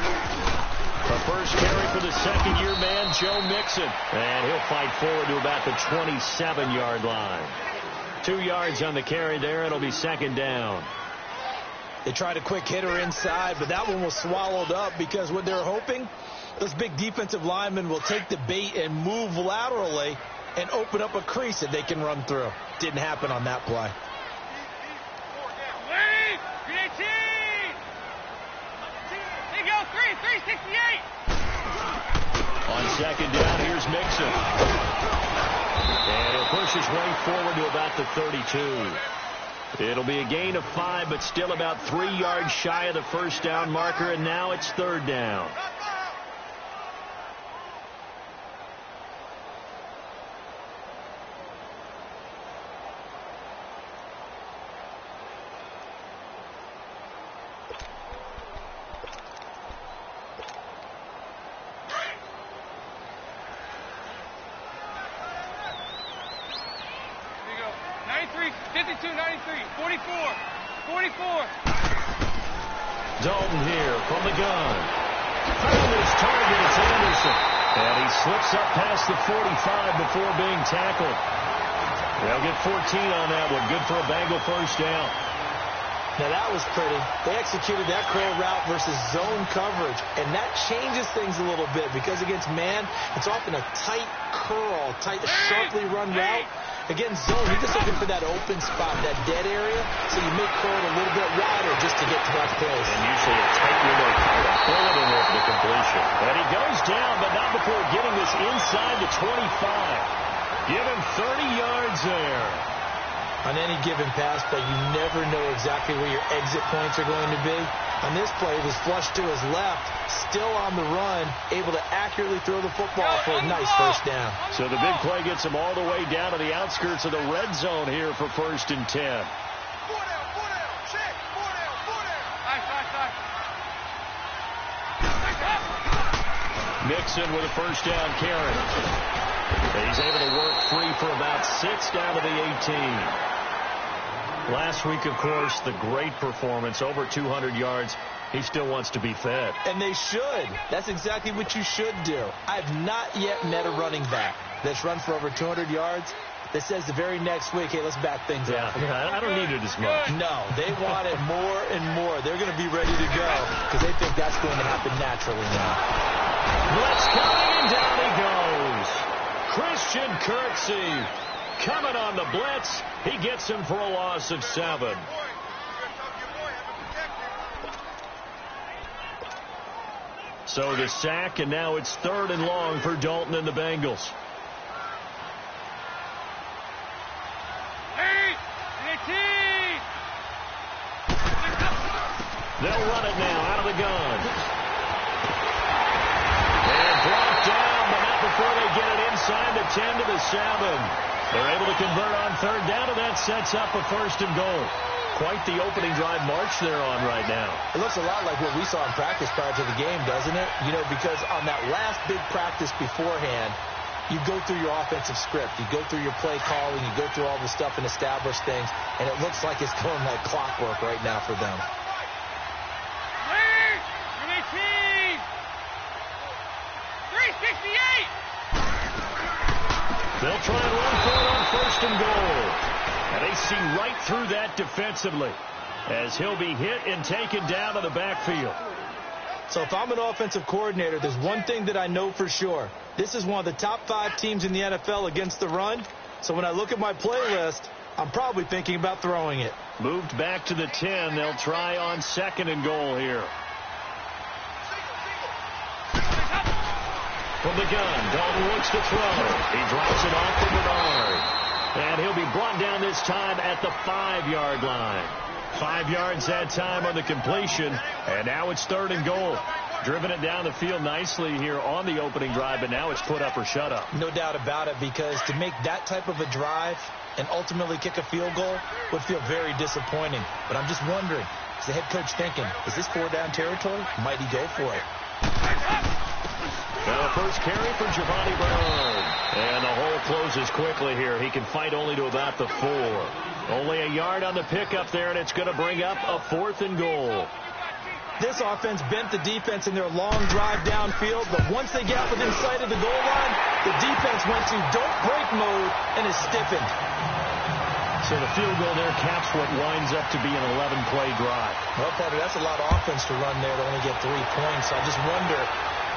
The first carry for the second-year man, Joe Mixon. And he'll fight forward to about the 27-yard line. 2 yards on the carry there. It'll be second down. They tried a quick hitter inside, but that one was swallowed up because what they're hoping, those big defensive linemen will take the bait and move laterally and open up a crease that they can run through. Didn't happen on that play. On second down, here's Mixon. And he'll push his way forward to about the 32. It'll be a gain of 5, but still about 3 yards shy of the first down marker, and now it's third down. Dalton here from the gun. Found his target, it's Anderson. And he slips up past the 45 before being tackled. They'll get 14 on that one. Good for a Bengal first down. Now that was pretty. They executed that curl route versus zone coverage, and that changes things a little bit because against man, it's often a tight curl, tight, sharply run route. Against zone, you're just looking for that open spot, that dead area, so you make curl a little bit wider just to get to that place. And usually a tight window for a bullet in there for the completion. And he goes down, but not before getting this inside the 25. Give him 30 yards there. On any given pass play, you never know exactly where your exit points are going to be. On this play, it was flushed to his left, still on the run, able to accurately throw the football for a nice first down. So the big play gets him all the way down to the outskirts of the red zone here for 1st and 10. Mixon with a first down carry. He's able to work free for about 6 down to the 18. Last week, of course, the great performance, over 200 yards. He still wants to be fed. And they should. That's exactly what you should do. I've not yet met a running back that's run for over 200 yards that says the very next week, hey, let's back things up. Yeah, I don't need it as much. No, they want it more and more. They're going to be ready to go because they think that's going to happen naturally now. Blitz coming, and down he goes. Christian Kirksey coming on the blitz. He gets him for a loss of 7. So the sack, and now it's 3rd and long for Dalton and the Bengals. They'll run it now out of the gun. And brought down, but not before they get it inside the 10 to the 7. They're able to convert on 3rd down, and that sets up a 1st and goal. Quite the opening drive march they're on right now. It looks a lot like what we saw in practice prior to the game, doesn't it? You know, because on that last big practice beforehand, you go through your offensive script. You go through your play calling. You go through all the stuff and establish things. And it looks like it's going like clockwork right now for them. They'll try and run for it on 1st and goal. And they see right through that defensively as he'll be hit and taken down to the backfield. So if I'm an offensive coordinator, there's one thing that I know for sure. This is one of the top 5 teams in the NFL against the run. So when I look at my playlist, I'm probably thinking about throwing it. Moved back to the 10. They'll try on 2nd and goal here. From the gun, Dalton looks to throw. He drops it off for Bernard. And he'll be brought down this time at the 5-yard line. 5 yards that time on the completion. And now it's 3rd and goal. Driven it down the field nicely here on the opening drive, but now it's put up or shut up. No doubt about it, because to make that type of a drive and ultimately kick a field goal would feel very disappointing. But I'm just wondering, is the head coach thinking, is this 4-down territory? Might he go for it? Now the first carry for Giovanni Bernard. And the hole closes quickly here. He can fight only to about the 4. Only a yard on the pickup there, and it's going to bring up a 4th and goal. This offense bent the defense in their long drive downfield, but once they got within sight of the goal line, the defense went to don't break mode and is stiffened. So the field goal there caps what winds up to be an 11-play drive. Well, Parker, that's a lot of offense to run there to only get 3 points. I just wonder,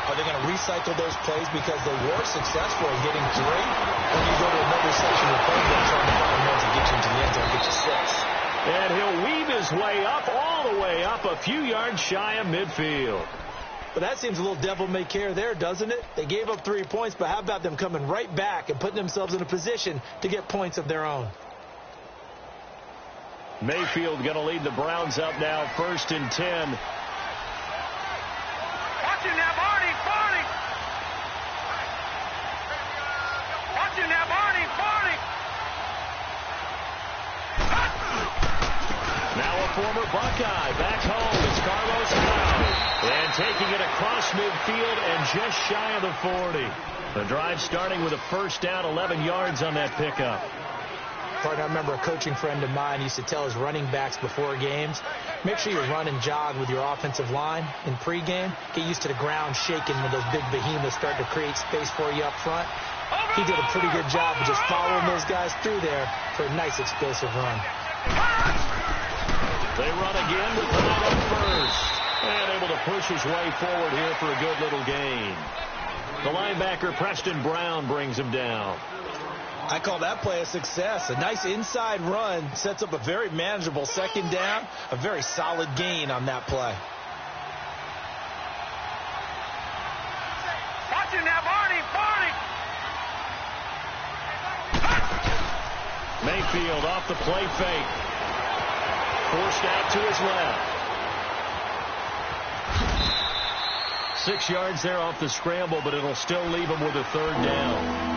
are they going to recycle those plays because they were successful in getting 3? Or do you go to another section of the playbook trying to find one to get you into the end zone and get you 6? And he'll weave his way up, all the way up, a few yards shy of midfield. But that seems a little devil-may-care there, doesn't it? They gave up 3 points, but how about them coming right back and putting themselves in a position to get points of their own? Mayfield going to lead the Browns up now, 1st and 10. Watch him now, Barney. Watch him now, Barney. Now a former Buckeye back home. It's Carlos now. And taking it across midfield and just shy of the 40. The drive starting with a first down, 11 yards on that pickup. I remember a coaching friend of mine used to tell his running backs before games, make sure you run and jog with your offensive line in pregame. Get used to the ground shaking when those big behemoths start to create space for you up front. He did a pretty good job of just following those guys through there for a nice explosive run. They run again with the ball on first. And able to push his way forward here for a good little gain. The linebacker, Preston Brown, brings him down. I call that play a success. A nice inside run sets up a very manageable second down. A very solid gain on that play. Watch him now, Barney. Mayfield off the play fake. Forced out to his left. 6 yards there off the scramble, but it'll still leave him with a 3rd down.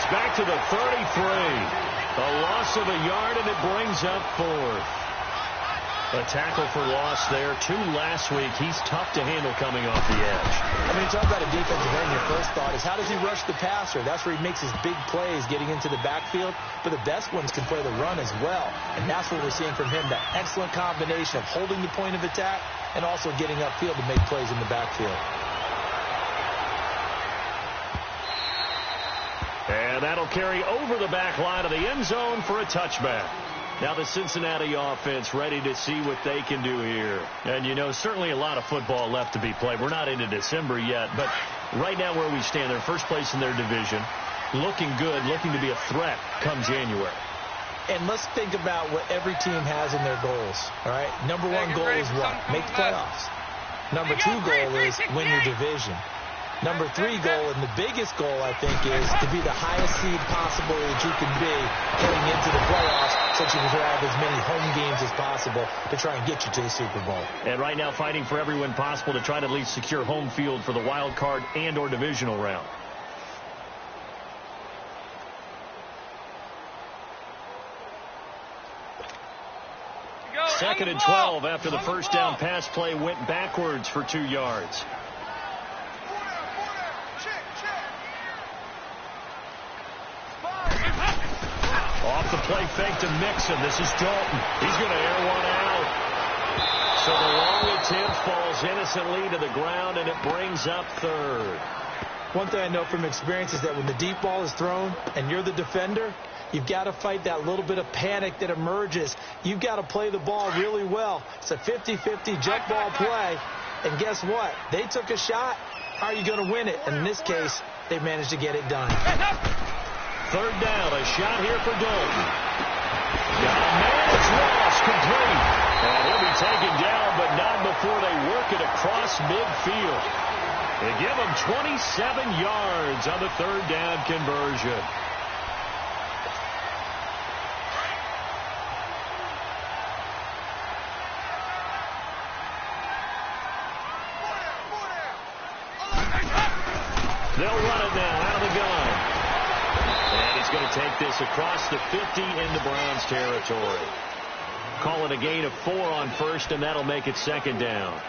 Back to the 33. A loss of a yard, and it brings up 4th. A tackle for loss there. 2 last week. He's tough to handle coming off the edge. I mean, you talk about a defensive end, your first thought is how does he rush the passer? That's where he makes his big plays getting into the backfield. But the best ones can play the run as well. And that's what we're seeing from him, that excellent combination of holding the point of attack and also getting upfield to make plays in the backfield. And that'll carry over the back line of the end zone for a touchback. Now the Cincinnati offense ready to see what they can do here. And, you know, certainly a lot of football left to be played. We're not into December yet, but right now where we stand, they're first place in their division, looking good, looking to be a threat come January. And let's think about what every team has in their goals, all right? Number 1 goal is what? Make the playoffs. Number 2 goal is win your division. Number 3 goal, and the biggest goal, I think, is to be the highest seed possible that you can be heading into the playoffs so that you can have as many home games as possible to try and get you to the Super Bowl. And right now fighting for every win possible to try to at least secure home field for the wild card and or divisional round. Second and 12 after the first down pass play went backwards for 2 yards. Off the play fake to Mixon. This is Dalton. He's going to air one out. So the long attempt falls innocently to the ground, and it brings up 3rd. One thing I know from experience is that when the deep ball is thrown and you're the defender, you've got to fight that little bit of panic that emerges. You've got to play the ball really well. It's a 50-50 jump ball play. And guess what? They took a shot. How are you going to win it? And in this case, they managed to get it done. 3rd down, a shot here for Dalton. Got a man, it's lost, complete. And he'll be taken down, but not before they work it across midfield. They give him 27 yards on the 3rd down conversion. They'll run it now out of the gun. And he's going to take this across the 50 into Browns territory. Call it a gain of 4 on first, and that'll make it second down.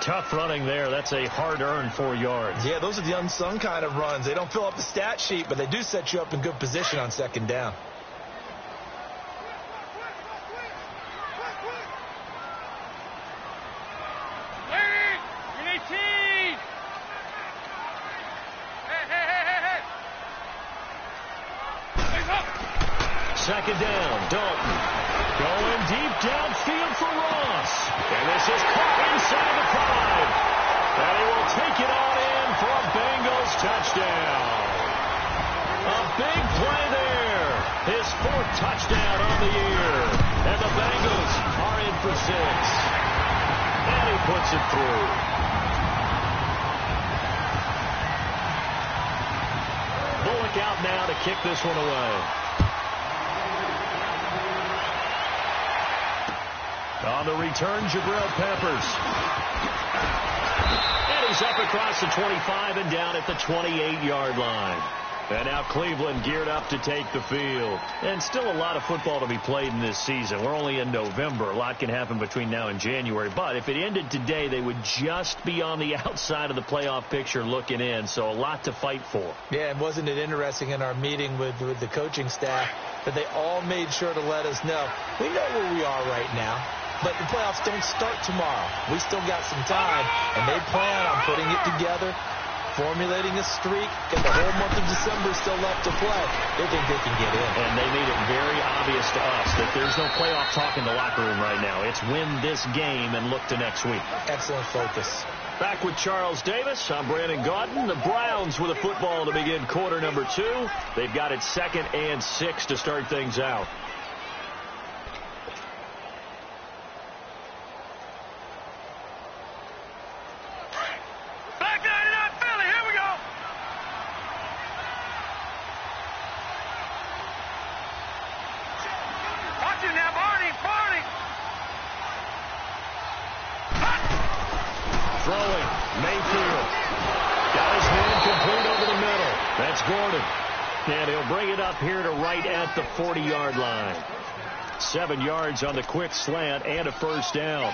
Tough running there. That's a hard-earned 4 yards. Yeah, those are the unsung kind of runs. They don't fill up the stat sheet, but they do set you up in good position on second down. Second down, Dalton. Going deep downfield for Ross. And this is caught inside the 5. And he will take it on in for a Bengals touchdown. A big play there. His 4th touchdown on the year. And the Bengals are in for 6. And he puts it through. Bullock out now to kick this one away. On the return, Jabril Peppers. And he's up across the 25 and down at the 28-yard line. And now Cleveland geared up to take the field. And still a lot of football to be played in this season. We're only in November. A lot can happen between now and January. But if it ended today, they would just be on the outside of the playoff picture looking in. So a lot to fight for. Yeah, and wasn't it interesting in our meeting with the coaching staff that they all made sure to let us know, we know where we are right now. But the playoffs don't start tomorrow. We still got some time, and they plan on putting it together, formulating a streak, and the whole month of December still left to play. They think they can get in. And they made it very obvious to us that there's no playoff talk in the locker room right now. It's win this game and look to next week. Excellent focus. Back with Charles Davis. I'm Brandon Gaudin. The Browns with a football to begin quarter number 2. They've got it 2nd and 6 to start things out. And he'll bring it up here to right at the 40-yard line. 7 yards on the quick slant and a first down.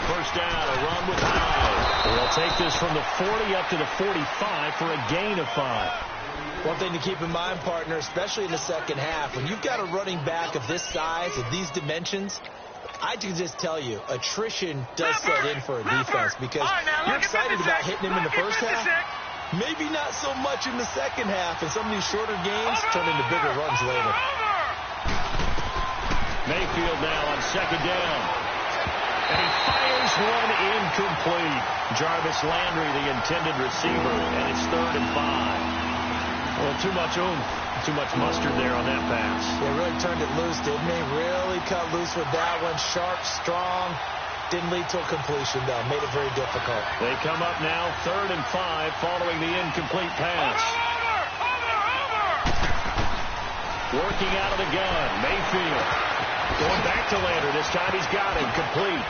First down, a run with Hyde. They'll take this from the 40 up to the 45 for a gain of 5. One thing to keep in mind, partner, especially in the second half, when you've got a running back of this size, of these dimensions, I can just tell you, attrition does set in for a defense because you're excited about hitting him in the first half. Maybe not so much in the second half, and some of these shorter games turn into bigger runs later. Mayfield now on second down. And he fires one incomplete. Jarvis Landry, the intended receiver, and it's 3rd and 5. Well, too much oomph, too much mustard there on that pass. They really turned it loose, didn't they? Really cut loose with that one. Sharp, strong. Didn't lead to a completion, though. Made it very difficult. They come up now 3rd and 5 following the incomplete pass. Working out of the gun, Mayfield. Going back to Landry. This time he's got him complete.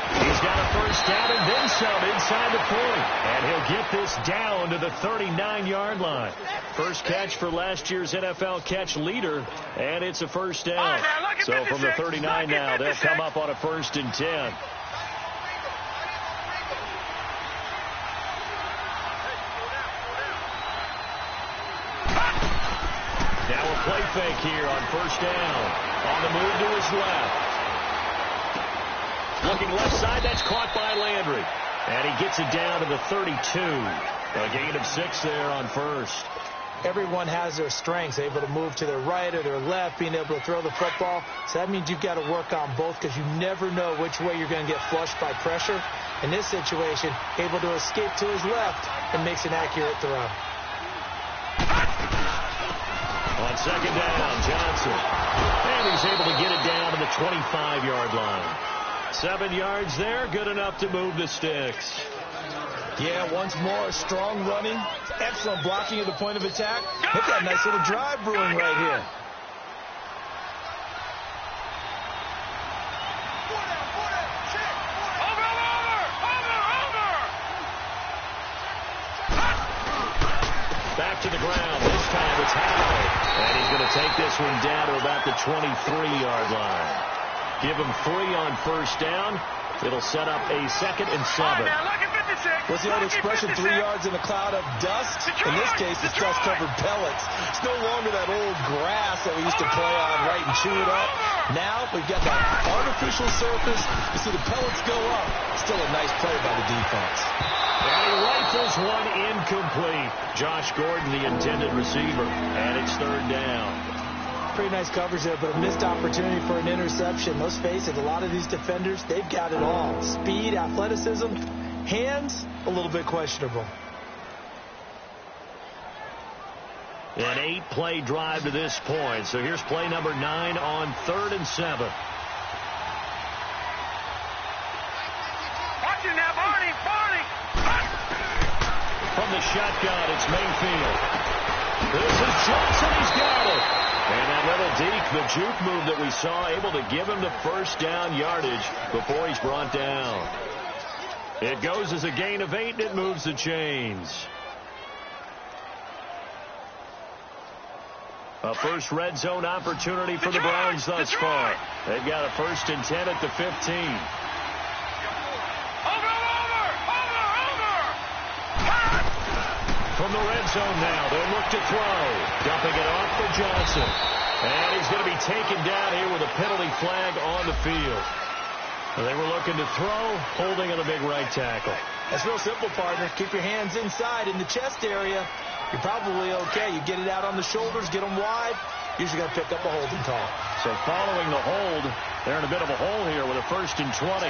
He's got a first down and then some inside the 40. And he'll get this down to the 39-yard line. First catch for last year's NFL catch leader, and it's a first down. So from the 39 now, they'll come up on a 1st and 10. Now a play fake here on first down. On the move to his left. Looking left side, that's caught by Landry. And he gets it down to the 32. A gain of 6 there on first. Everyone has their strengths, able to move to their right or their left, being able to throw the football. So that means you've got to work on both because you never know which way you're going to get flushed by pressure. In this situation, able to escape to his left and makes an accurate throw. On second down, Johnson. And he's able to get it down to the 25-yard line. 7 yards there, good enough to move the sticks. Yeah, once more, strong running, excellent blocking at the point of attack. Look at that nice little drive brewing right here. Back to the ground. This time it's Howard. And he's going to take this one down to about the 23-yard line. Give him 3 on first down. It'll set up a 2nd and 7. What's the old expression, 3 yards in a cloud of dust? In this case, it's dust-covered pellets. It's no longer that old grass that we used to play on, right, and chew it up. Now we've got that artificial surface. You see the pellets go up. Still a nice play by the defense. And he rifles one incomplete. Josh Gordon, the intended receiver, and it's 3rd down. Pretty nice coverage there, but a missed opportunity for an interception. Let's face it, a lot of these defenders, they've got it all. Speed, athleticism, hands, a little bit questionable. An 8-play drive to this point. So here's play number 9 on 3rd and 7. Watch it now, Barney. From the shotgun, it's Mayfield. This is Johnson. He's got it. And that little deke, the juke move that we saw, able to give him the first down yardage before he's brought down. It goes as a gain of 8, and it moves the chains. A first red zone opportunity for the Browns thus far. They've got a 1st and 10 at the 15. From the red zone now, they'll look to throw. Dumping it off for Johnson. And he's going to be taken down here with a penalty flag on the field. They were looking to throw, holding on the big right tackle. That's real simple, partner. Keep your hands inside in the chest area. You're probably okay. You get it out on the shoulders, get them wide. Usually got to pick up a holding call. So following the hold, they're in a bit of a hole here with a 1st and 20.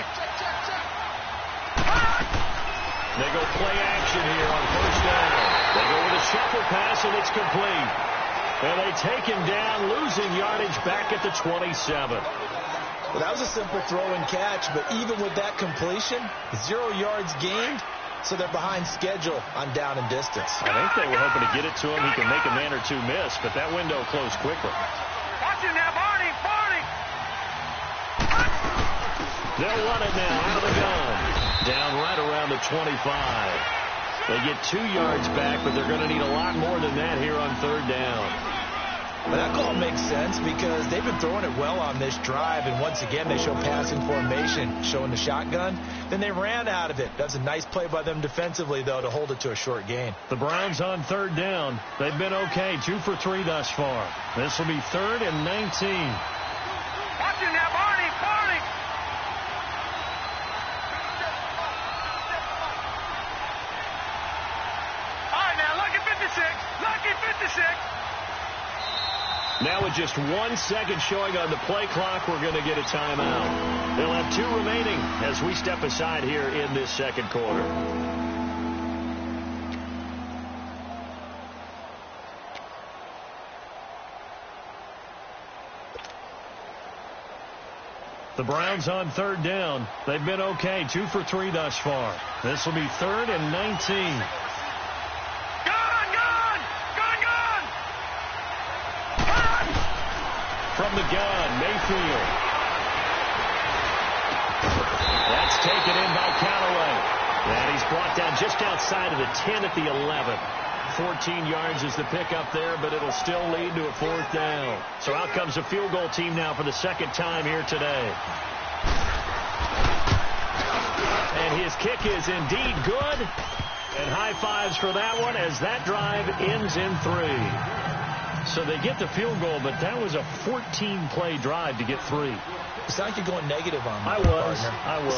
They go play action here on 1st down. They go with a shuffle pass, and it's complete. And they take him down, losing yardage back at the 27. Well, that was a simple throw and catch, but even with that completion, 0 yards gained, so they're behind schedule on down and distance. I think they were hoping to get it to him. He can make a man or two miss, but that window closed quickly. Watch it now, Barney. They'll run it now out of the gun. Down right around the 25. They get 2 yards back, but they're going to need a lot more than that here on 3rd down. But that call makes sense because they've been throwing it well on this drive, and once again they show passing formation, showing the shotgun. Then they ran out of it. That's a nice play by them defensively, though, to hold it to a short gain. The Browns on 3rd down. They've been okay, 2 for 3 thus far. This will be 3rd and 19. Watch it now, Barney. All right, now, lucky 56. Now with just 1 second showing on the play clock, we're going to get a timeout. They'll have 2 remaining as we step aside here in this 2nd quarter. The Browns on 3rd down. They've been okay, 2 for 3 thus far. This will be 3rd and 19. From the gun, Mayfield. That's taken in by Callaway. And he's brought down just outside of the 10 at the 11. 14 yards is the pickup there, but it'll still lead to a 4th down. So out comes a field goal team now for the 2nd time here today. And his kick is indeed good. And high fives for that one as that drive ends in 3. So they get the field goal, but that was a 14-play drive to get 3. It sounds like you're going negative on me. I was.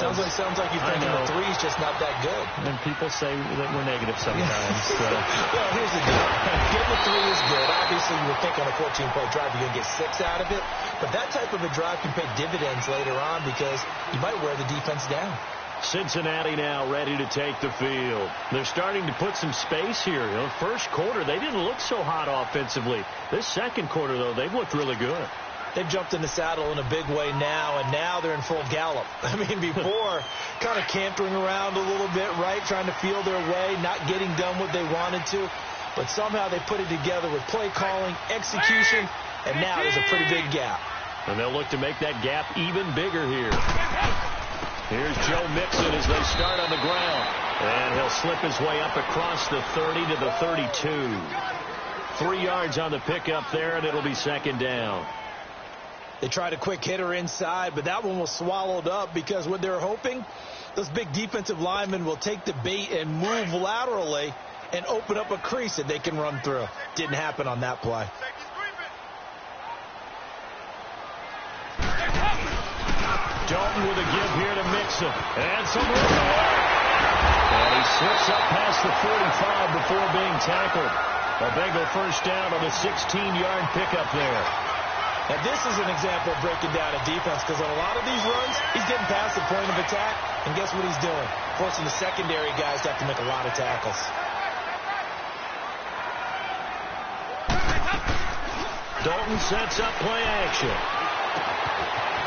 Sounds like you're thinking the 3's just not that good. And people say that we're negative sometimes. So. Well, here's the deal. Getting the 3 is good. Obviously, you would think on a 14-play drive you're going to get 6 out of it. But that type of a drive can pay dividends later on because you might wear the defense down. Cincinnati now ready to take the field. They're starting to put some space here. You know, 1st quarter, they didn't look so hot offensively. This 2nd quarter, though, they've looked really good. They've jumped in the saddle in a big way now, and now they're in full gallop. I mean, before, kind of cantering around a little bit, right, trying to feel their way, not getting done what they wanted to. But somehow they put it together with play calling, execution, and now there's a pretty big gap. And they'll look to make that gap even bigger here. Here's Joe Mixon as they start on the ground. And he'll slip his way up across the 30 to the 32. 3 yards on the pickup there, and it'll be second down. They tried a quick hitter inside, but that one was swallowed up because what they're hoping, those big defensive linemen will take the bait and move laterally and open up a crease that they can run through. Didn't happen on that play. Dalton with a give here to Mixon. And some room to work. And he slips up past the 45 before being tackled. A Bengal first down on the 16-yard pickup there. And this is an example of breaking down a defense, because on a lot of these runs, he's getting past the point of attack, and guess what he's doing? Forcing the secondary guys to have to make a lot of tackles. Dalton sets up play action.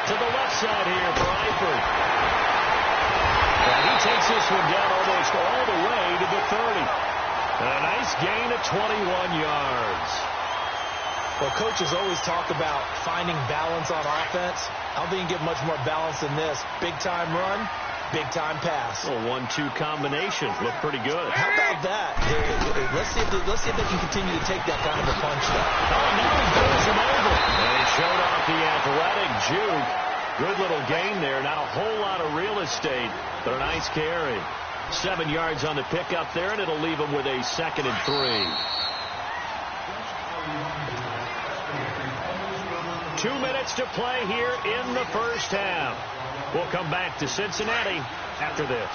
To the left side here for Eifert. And he takes this one down almost all the way to the 30. A nice gain of 21 yards. Well, coaches always talk about finding balance on offense. I don't think you can get much more balance than this. Big-time run, big-time pass. A 1-2 combination. Looked pretty good. How about that? Let's see if they can continue to take that kind of a punch, though. Oh, now he goes him over. And he showed off the athletic juke. Good little gain there. Not a whole lot of real estate, but a nice carry. 7 yards on the pickup there, and it'll leave him with a 2nd and 3. 2 minutes to play here in the first half. We'll come back to Cincinnati after this.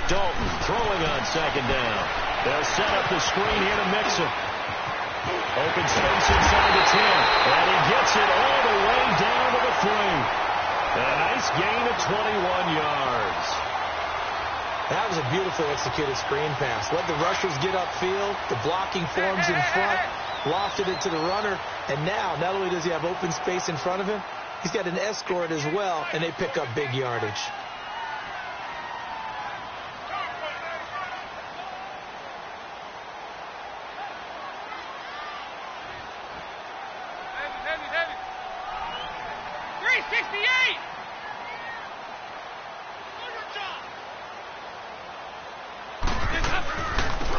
Dalton throwing on second down. They'll set up the screen here to Mixon. Open space inside the 10. And he gets it all the way down to the 3. A nice gain of 21 yards. That was a beautiful executed screen pass. Let the rushers get upfield. The blocking forms in front. Lofted it to the runner. And now, not only does he have open space in front of him, he's got an escort as well, and they pick up big yardage.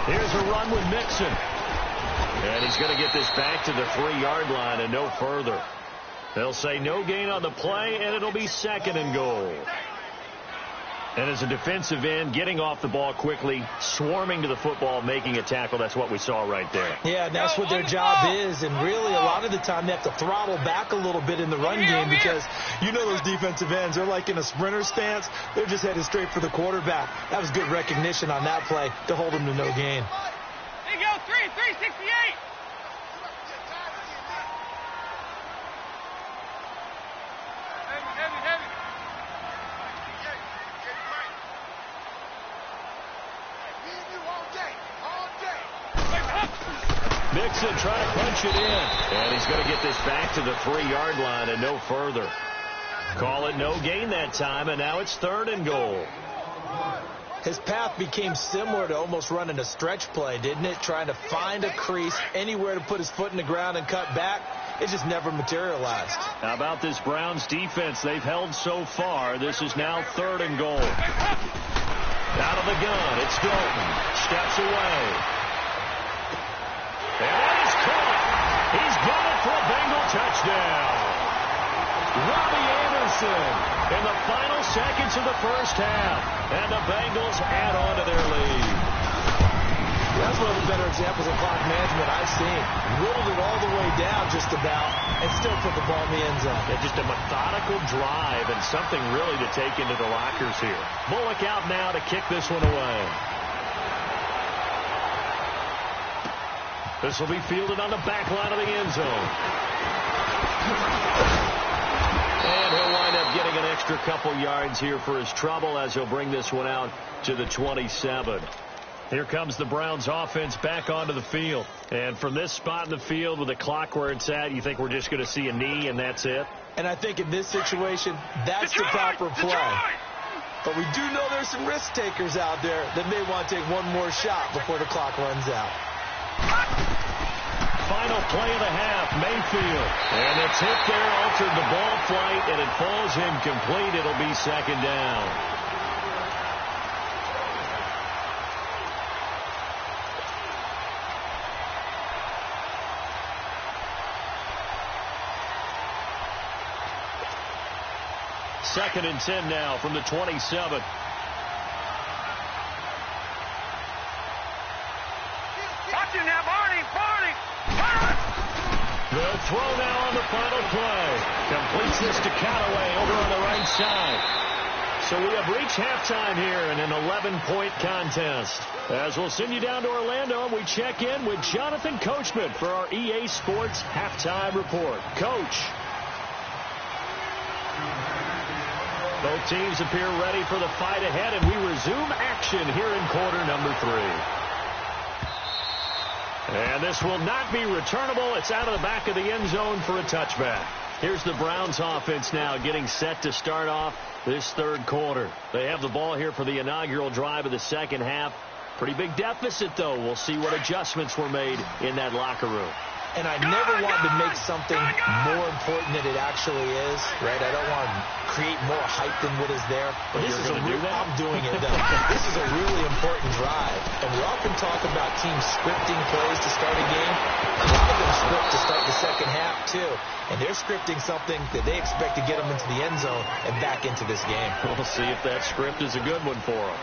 Here's a run with Mixon. And he's going to get this back to the 3-yard line and no further. They'll say no gain on the play, and it'll be 2nd and goal. And as a defensive end, getting off the ball quickly, swarming to the football, making a tackle, that's what we saw right there. Yeah, and that's what their job is. And really, a lot of the time, they have to throttle back a little bit in the run game because you know those defensive ends, they're like in a sprinter stance. They're just headed straight for the quarterback. That was good recognition on that play to hold them to no gain. There you go, 368. Mixon trying to punch it in. And he's going to get this back to the 3-yard line and no further. Call it no gain that time, and now it's 3rd and goal. His path became similar to almost running a stretch play, didn't it? Trying to find a crease, anywhere to put his foot in the ground and cut back. It just never materialized. How about this Browns defense? They've held so far. This is now 3rd and goal. Out of the gun, it's Dalton. Steps away. And he's caught. He's got it for a Bengal touchdown. Robbie Anderson in the final seconds of the first half. And the Bengals add on to their lead. That's one of the better examples of clock management I've seen. Whittled it all the way down just about and still put the ball in the end zone. Yeah, just a methodical drive and something really to take into the lockers here. Bullock out now to kick this one away. This will be fielded on the back line of the end zone. And he'll wind up getting an extra couple yards here for his trouble as he'll bring this one out to the 27. Here comes the Browns offense back onto the field. And from this spot in the field with the clock where it's at, you think we're just going to see a knee and that's it? And I think in this situation, that's the proper play. But we do know there's some risk takers out there that may want to take one more shot before the clock runs out. Final play of the half, Mayfield. And it's hit there, altered the ball flight, and it falls incomplete. It'll be second down. Second and 10 now from the 27. Watch him now, Barney. They'll throw now on the final play. Completes this to Callaway over on the right side. So we have reached halftime here in an 11-point contest. As we'll send you down to Orlando, and we check in with Jonathan Coachman for our EA Sports Halftime Report. Coach. Both teams appear ready for the fight ahead, and we resume action here in quarter number 3. And this will not be returnable. It's out of the back of the end zone for a touchback. Here's the Browns offense now getting set to start off this third quarter. They have the ball here for the inaugural drive of the second half. Pretty big deficit, though. We'll see what adjustments were made in that locker room. And I never wanted to make something more important than it actually is, right? I don't want to create more hype than what is there. But this is I'm doing it, though. This is a really important drive. And we often talk about teams scripting plays to start a game. A lot of them script to start the second half, too. And they're scripting something that they expect to get them into the end zone and back into this game. We'll see if that script is a good one for them.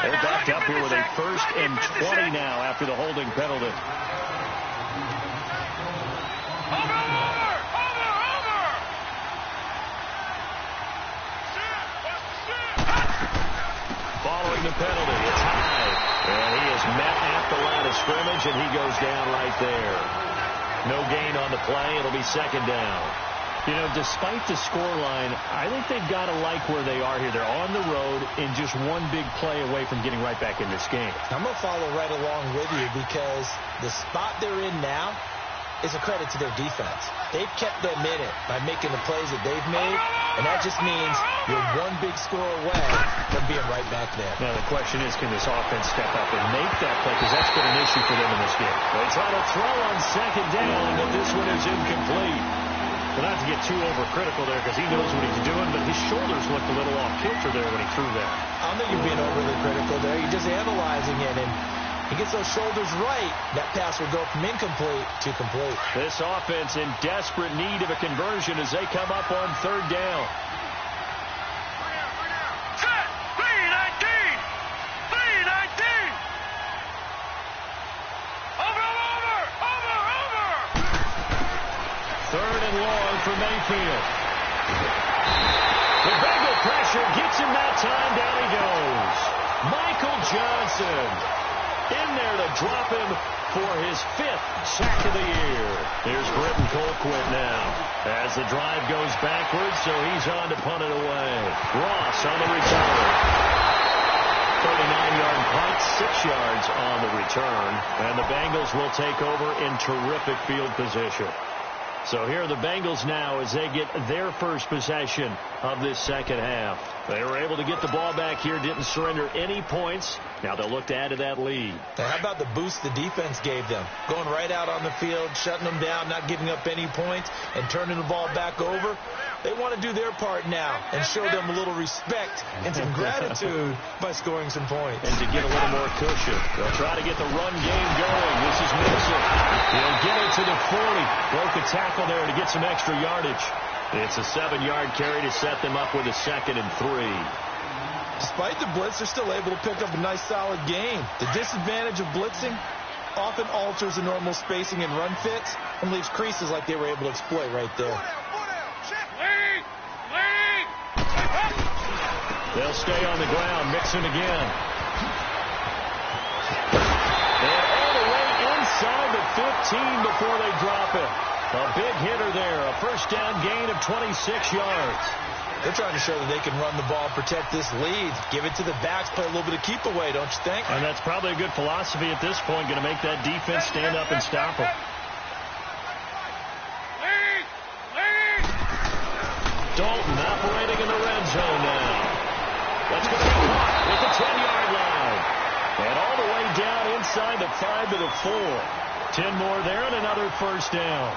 They're backed up here with a 1st and 20 now after the holding penalty. Following the penalty, it's high. And he is met at the line of scrimmage, and he goes down right there. No gain on the play. It'll be second down. You know, despite the scoreline, I think they've got to like where they are here. They're on the road and just one big play away from getting right back in this game. I'm going to follow right along with you because the spot they're in now is a credit to their defense. They've kept them in it by making the plays that they've made, and that just means you're one big score away from being right back there. Now, the question is, can this offense step up and make that play? Because that's been an issue for them in this game. They try to throw on second down, but this one is incomplete. Well, not to get too overcritical there because he knows what he's doing, but his shoulders looked a little off kilter there when he threw that. I don't think you're being overly critical there. You're just analyzing it, and he gets those shoulders right, that pass will go from incomplete to complete. This offense in desperate need of a conversion as they come up on third down. Set! 3-19! 3-19! Over! Third and long for Mayfield. The Bengal pressure gets him that time. Down he goes. Michael Johnson in there to drop him for his 5th sack of the year. Here's Britton Colquitt now as the drive goes backwards, so he's on to punt it away. Ross on the return. 39-yard punt, 6 yards on the return, and the Bengals will take over in terrific field position. So here are the Bengals now as they get their first possession of this second half. They were able to get the ball back here, didn't surrender any points. Now they'll look to add to that lead. Now how about the boost the defense gave them? Going right out on the field, shutting them down, not giving up any points, and turning the ball back over. They want to do their part now and show them a little respect and some gratitude by scoring some points. And to get a little more cushion, they'll try to get the run game going. This is Mixon. He'll get it to the 40. Broke a tackle there to get some extra yardage. It's a 7-yard carry to set them up with a 2nd and 3. Despite the blitz, they're still able to pick up a nice solid gain. The disadvantage of blitzing often alters the normal spacing and run fits and leaves creases like they were able to exploit right there. They'll stay on the ground. Mixon again. And all the way inside the 15 before they drop it. A big hitter there. A first down gain of 26 yards. They're trying to show that they can run the ball and protect this lead. Give it to the backs, play a little bit of keep away, don't you think? And that's probably a good philosophy at this point, going to make that defense stand up and stop them. Dalton operating in the red zone now. That's going to be caught at the 10-yard line. And all the way down inside the 5 to the 4. 10 more there and another first down.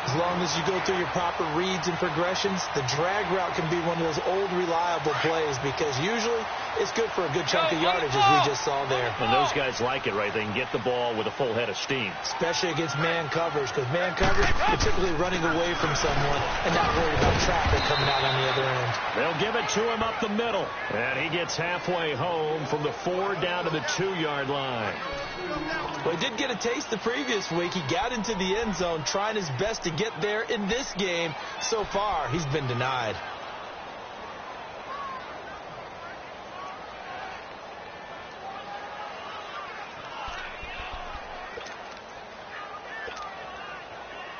As long as you go through your proper reads and progressions, the drag route can be one of those old reliable plays because usually it's good for a good chunk of yardage as we just saw there. And those guys like it, right? They can get the ball with a full head of steam. Especially against man coverage because man coverage, you're typically running away from someone and not worried about traffic coming out on the other end. They'll give it to him up the middle. And he gets halfway home from the 4 down to the 2-yard line. Well, he did get a taste the previous week. He got into the end zone trying his best to get there in this game. So far, he's been denied.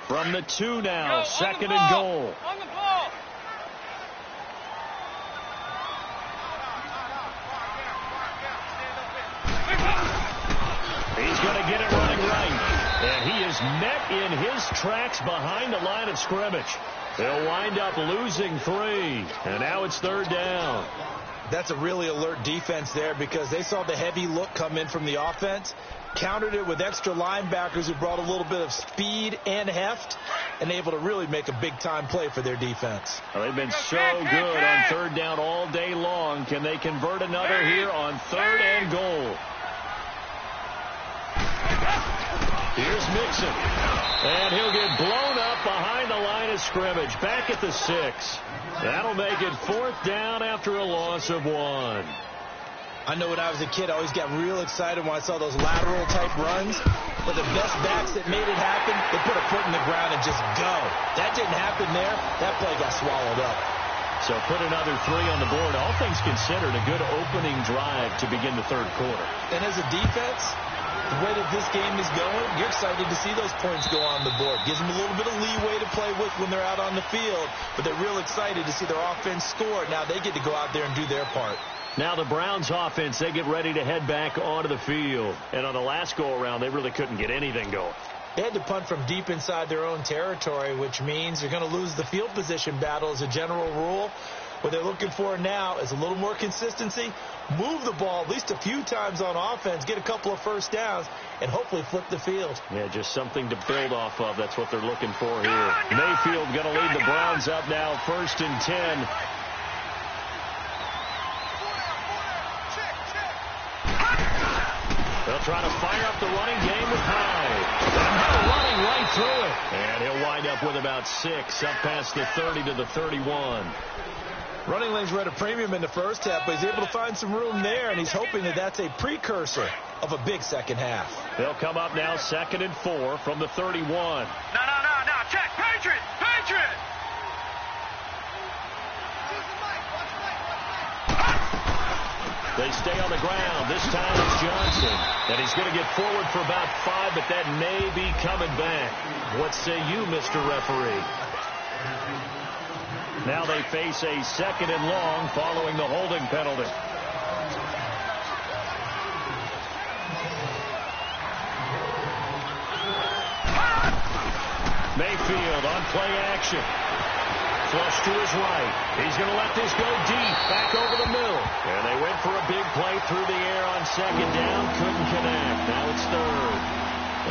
From the 2 now, second and goal. On the ball. He's going to get it running right. And he is met in his tracks behind the line of scrimmage. They'll wind up losing 3. And now it's 3rd down. That's a really alert defense there because they saw the heavy look come in from the offense, countered it with extra linebackers who brought a little bit of speed and heft, and able to really make a big-time play for their defense. Well, they've been so good on 3rd down all day long. Can they convert another here on 3rd and goal? Here's Mixon. And he'll get blown up behind the line of scrimmage. Back at the 6. That'll make it 4th down after a loss of 1. I know when I was a kid, I always got real excited when I saw those lateral-type runs. But the best backs that made it happen, they put a foot in the ground and just go. That didn't happen there. That play got swallowed up. So put another 3 on the board. All things considered, a good opening drive to begin the 3rd quarter. And as a defense, the way that this game is going, you're excited to see those points go on the board. Gives them a little bit of leeway to play with when they're out on the field, but they're real excited to see their offense score. Now they get to go out there and do their part. Now the Browns offense, they get ready to head back onto the field. And on the last go-around, they really couldn't get anything going. They had to punt from deep inside their own territory, which means you're going to lose the field position battle as a general rule. What they're looking for now is a little more consistency, move the ball at least a few times on offense, get a couple of first downs, and hopefully flip the field. Yeah, just something to build off of. That's what they're looking for here. Mayfield going to lead the Browns up now, 1st and 10. They'll try to fire up the running game with Hyde. And they're running right through it. And he'll wind up with about 6, up past the 30 to the 31. Running lanes were at a premium in the first half, but he's able to find some room there, and he's hoping that that's a precursor of a big second half. They'll come up now 2nd and 4 from the 31. No. Check. Patriot. They stay on the ground. This time it's Johnson. And he's going to get forward for about 5, but that may be coming back. What say you, Mr. Referee? Now they face a 2nd and long following the holding penalty. Mayfield on play action. Flush to his right. He's going to let this go deep, back over the middle. And they went for a big play through the air on 2nd down. Couldn't connect. Now it's 3rd.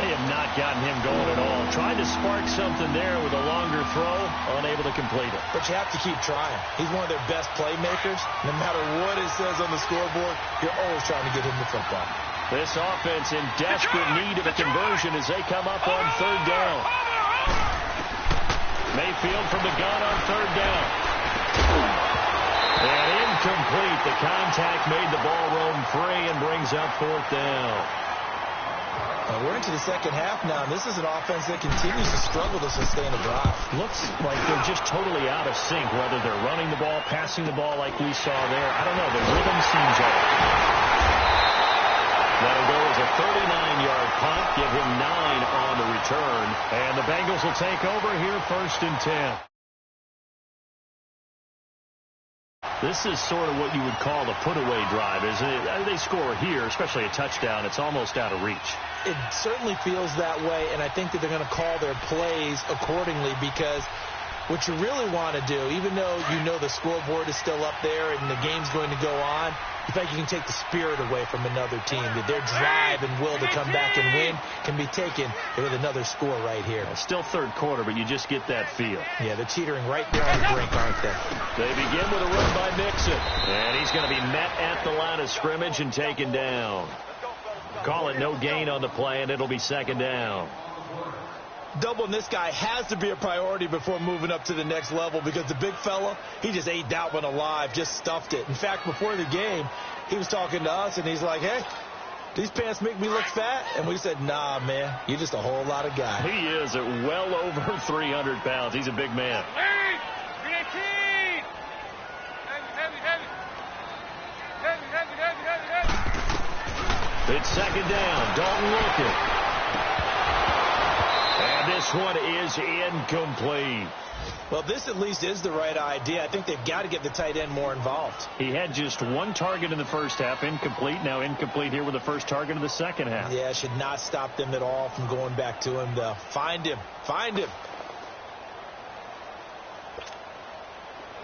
They have not gotten him going at all. Tried to spark something there with a longer throw, unable to complete it. But you have to keep trying. He's one of their best playmakers. No matter what it says on the scoreboard, you're always trying to get him the football. This offense in desperate need of a conversion as they come up on 3rd down. Mayfield from the gun on 3rd down. And incomplete. The contact made the ball roam free and brings up 4th down. We're into the second half now. This is an offense that continues to struggle to sustain a drive. Looks like they're just totally out of sync, whether they're running the ball, passing the ball like we saw there. I don't know. The rhythm seems off. That'll go as a 39-yard punt. Give him 9 on the return. And the Bengals will take over here 1st and 10. This is sort of what you would call the put-away drive, isn't it? They score here, especially a touchdown. It's almost out of reach. It certainly feels that way, and I think that they're going to call their plays accordingly, because what you really want to do, even though you know the scoreboard is still up there and the game's going to go on, you think you can take the spirit away from another team, that their drive and will to come back and win can be taken with another score right here. Still third quarter, but you just get that feel. Yeah, they're teetering right there on the brink, aren't they? They begin with a run by Mixon, and he's going to be met at the line of scrimmage and taken down. Call it no gain on the play, and it'll be second down. Doubling this guy has to be a priority before moving up to the next level, because the big fella, he just ate that one alive, just stuffed it. In fact, before the game, he was talking to us, and he's like, hey, these pants make me look fat? And we said, nah, man, you're just a whole lot of guy. He is at well over 300 pounds. He's a big man. It's second down. Dalton looking. And this one is incomplete. Well, this at least is the right idea. I think they've got to get the tight end more involved. He had just one target in the first half, incomplete. Now incomplete here with the first target of the second half. Yeah, should not stop them at all from going back to him, though. Find him. Find him.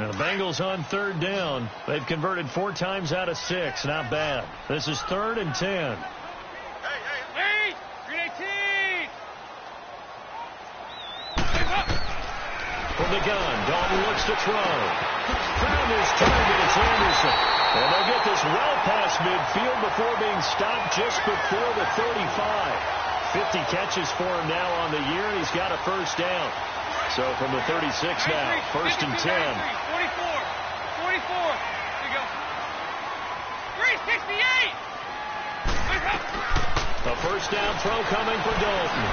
Now the Bengals on third down. They've converted 4 times out of 6. Not bad. This is 3rd and 10. From the gun, Dalton looks to throw. Found his target, it's Anderson. And they'll get this well past midfield before being stopped just before the 35. 50 catches for him now on the year, and he's got a first down. So from the 36 now, 1st and 10. 44. 44. There you go. 368. A first down throw coming for Dalton.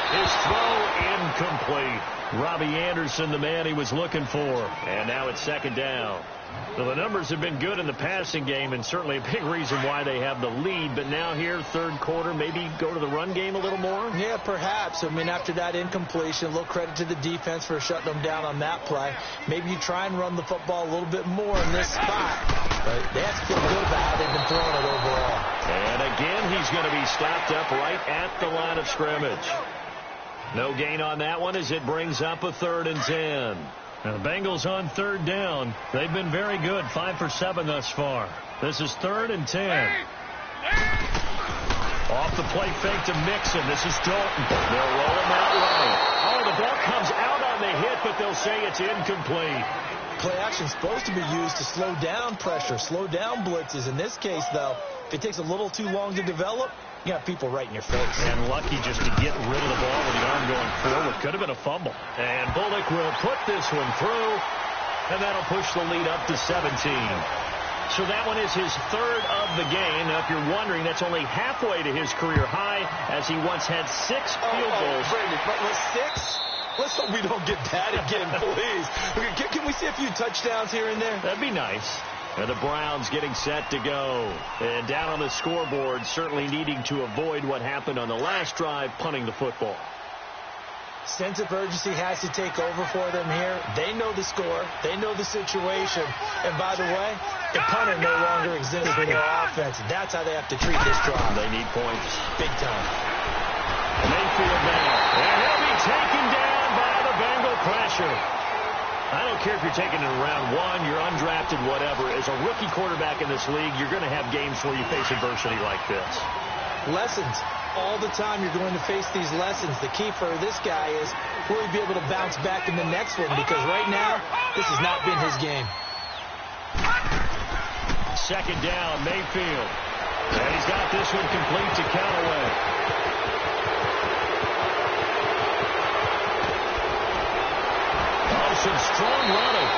His throw incomplete. Robbie Anderson, the man he was looking for. And now it's second down. So the numbers have been good in the passing game, and certainly a big reason why they have the lead. But now here, third quarter, maybe go to the run game a little more? Yeah, perhaps. I mean, after that incompletion, a little credit to the defense for shutting them down on that play. Maybe you try and run the football a little bit more in this spot. But they have to feel good about how they've been throwing it overall. And again, he's going to be stopped up right at the line of scrimmage. No gain on that one as it brings up a 3rd and 10. Now the Bengals on third down. They've been very good, 5 for 7 thus far. This is 3rd and 10. Off the play fake to Mixon. This is Dalton. They'll roll him out right. Oh, the ball comes out on the hit, but they'll say it's incomplete. Play action is supposed to be used to slow down pressure, slow down blitzes. In this case, though, if it takes a little too long to develop, you got people right in your face. And lucky just to get rid of the ball with the arm going forward. Could have been a fumble. And Bullock will put this one through, and that'll push the lead up to 17. So that one is his 3rd of the game. Now, if you're wondering, that's only halfway to his career high, as he once had 6 field goals. Brandon, but with 6? Let's hope we don't get that again, please. Can we see a few touchdowns here and there? That'd be nice. And the Browns getting set to go. And down on the scoreboard, certainly needing to avoid what happened on the last drive, punting the football. Sense of urgency has to take over for them here. They know the score. They know the situation. And by the way, the punter no longer exists in their offense. That's how they have to treat this drive. They need points. Big time. Mayfield now. And he'll be taken down by the Bengal pressure. I don't care if you're taking it in round 1, you're undrafted, whatever. As a rookie quarterback in this league, you're going to have games where you face adversity like this. Lessons. All the time you're going to face these lessons. The key for this guy is will he be able to bounce back in the next one? Because right now, this has not been his game. Second down, Mayfield. And he's got this one complete to Callaway. Some strong running.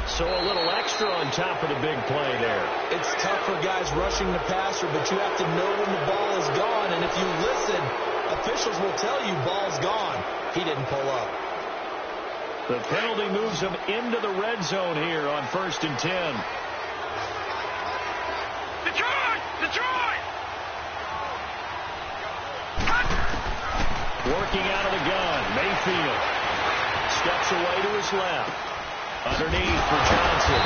So a little extra on top of the big play there. It's tough for guys rushing the passer, but you have to know when the ball is gone. And if you listen, officials will tell you ball's gone. He didn't pull up. The penalty moves him into the red zone here on 1st and 10. Working out of the gun. Mayfield steps away to his left. Underneath for Johnson.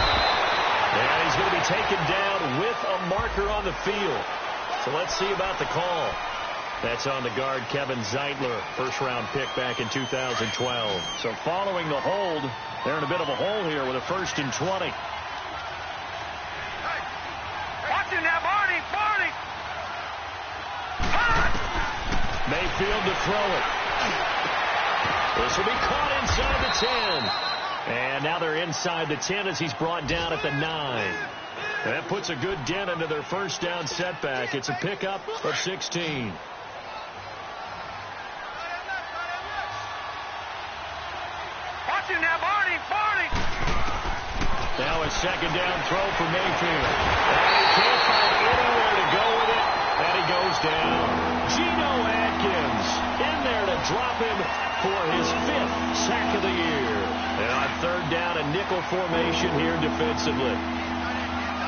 And he's going to be taken down with a marker on the field. So let's see about the call. That's on the guard, Kevin Zeitler, first-round pick back in 2012. So following the hold, they're in a bit of a hole here with a 1st and 20. Watch him now, Barney! Mayfield to throw it. This will be caught inside the 10. And now they're inside the 10 as he's brought down at the 9. And that puts a good dent into their first down setback. It's a pickup of 16. Watch him now, Barney! Now a second down throw for Mayfield. And he can't find anywhere to go with it. And he goes down. Geno Atkins in there to drop him for his 5th sack of the year. And on 3rd down, a nickel formation here defensively.